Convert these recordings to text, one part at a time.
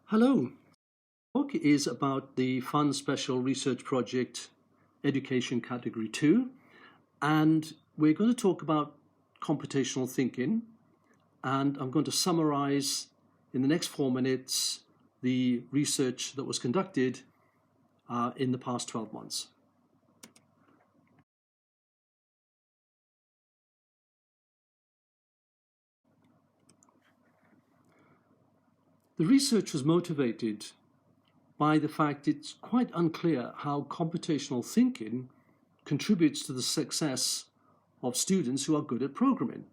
Hello. Talk is about the Fund Special Research Project Education Category 2, and we're going to talk about computational thinking, and I'm going to summarize in the next 4 minutes the research that was conducted in the past 12 months. The research was motivated by the fact it's quite unclear how computational thinking contributes to the success of students who are good at programming,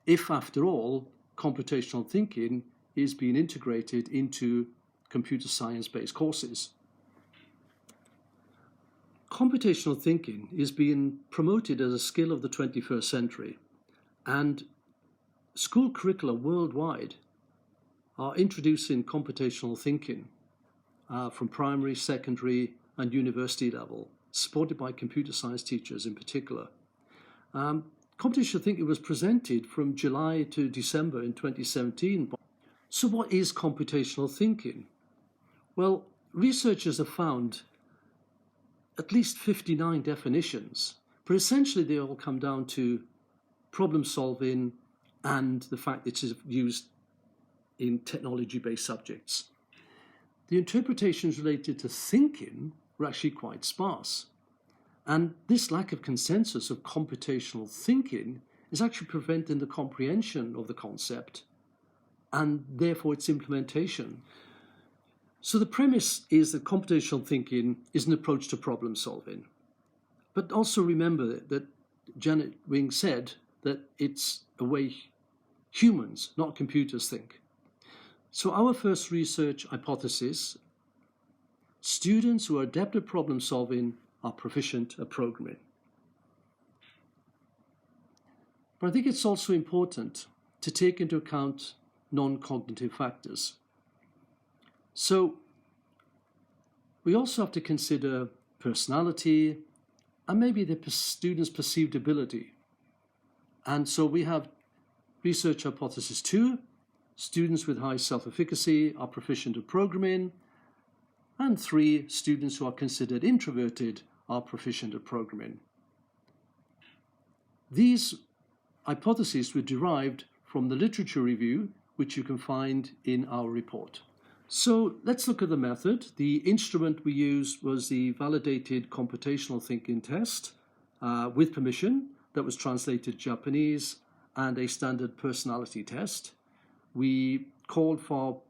if, after all, computational thinking is being integrated into computer science-based courses. Computational thinking is being promoted as a skill of the 21st century, and school curricula worldwide are introducing computational thinking from primary, secondary, and university level, supported by computer science teachers in particular. Computational thinking was presented from July to December in 2017. So what is computational thinking? Well, researchers have found at least 59 definitions, but essentially they all come down to problem solving and the fact that it's used in technology-based subjects. The interpretations related to thinking were actually quite sparse. And this lack of consensus of computational thinking is actually preventing the comprehension of the concept and therefore its implementation. So the premise is that computational thinking is an approach to problem solving. But also remember that Janet Wing said that it's a way humans, not computers, think. So our first research hypothesis, students who are adept at problem solving are proficient at programming. But I think it's also important to take into account non-cognitive factors. So we also have to consider personality and maybe the student's perceived ability. And so we have research hypothesis 2, students with high self-efficacy are proficient at programming, and 3, students who are considered introverted are proficient at programming. These hypotheses were derived from the literature review, which you can find in our report. So let's look at the method. The instrument we used was the validated computational thinking test with permission that was translated Japanese and a standard personality test. We called for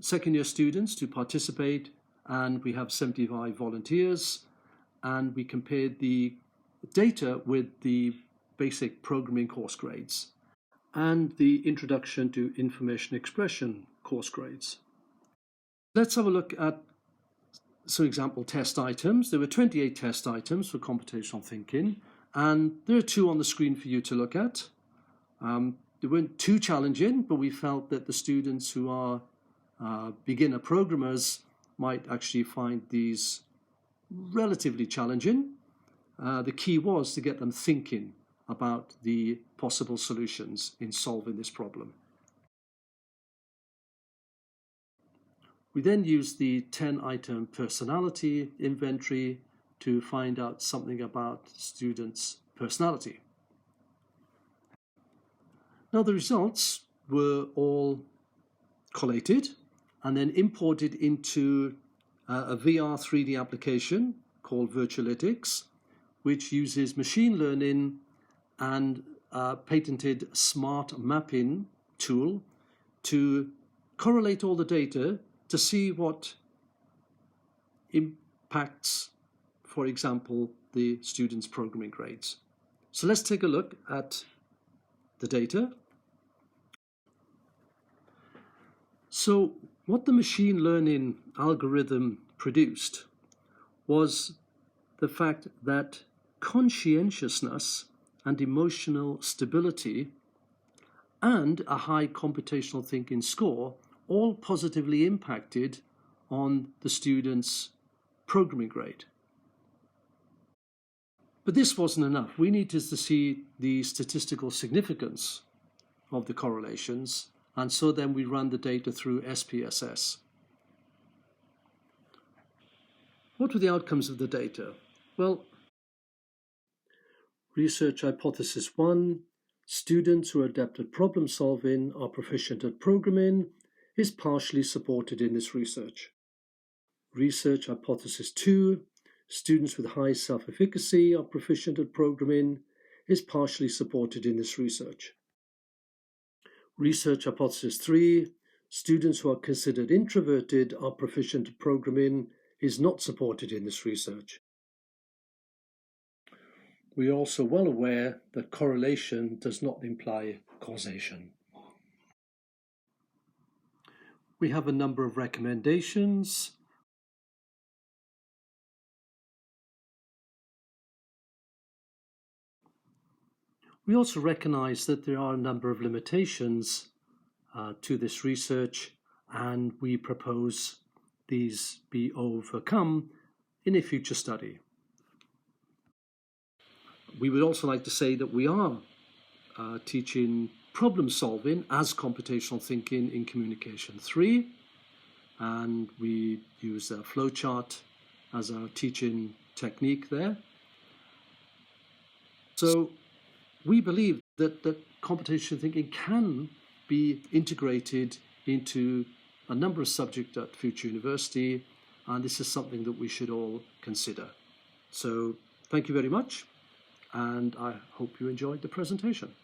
second-year students to participate, and we have 75 volunteers, and we compared the data with the basic programming course grades and the Introduction to Information Expression course grades. Let's have a look at some example test items. There were 28 test items for computational thinking, and there are 2 on the screen for you to look at. They weren't too challenging, but we felt that the students who are beginner programmers might actually find these relatively challenging. The key was to get them thinking about the possible solutions in solving this problem. We then used the 10-item personality inventory to find out something about students' personality. Now the results were all collated and then imported into a VR 3D application called Virtualytics, which uses machine learning and a patented smart mapping tool to correlate all the data to see what impacts, for example, the students' programming grades. So let's take a look at the data. So what the machine learning algorithm produced was the fact that conscientiousness and emotional stability and a high computational thinking score all positively impacted on the student's programming grade. But this wasn't enough. We needed to see the statistical significance of the correlations, and so then we ran the data through SPSS. What were the outcomes of the data? Well, research hypothesis 1, students who are adept at problem solving are proficient at programming, is partially supported in this research. Research hypothesis 2, students with high self-efficacy are proficient at programming, is partially supported in this research. Research hypothesis 3, students who are considered introverted are proficient at programming, is not supported in this research. We are also well aware that correlation does not imply causation. We have a number of recommendations. We also recognize that there are a number of limitations to this research, and we propose these be overcome in a future study. We would also like to say that we are teaching problem solving as computational thinking in Communication 3, and we use a flowchart as our teaching technique there. So we believe that computational thinking can be integrated into a number of subjects at Future University, and this is something that we should all consider. So thank you very much, and I hope you enjoyed the presentation.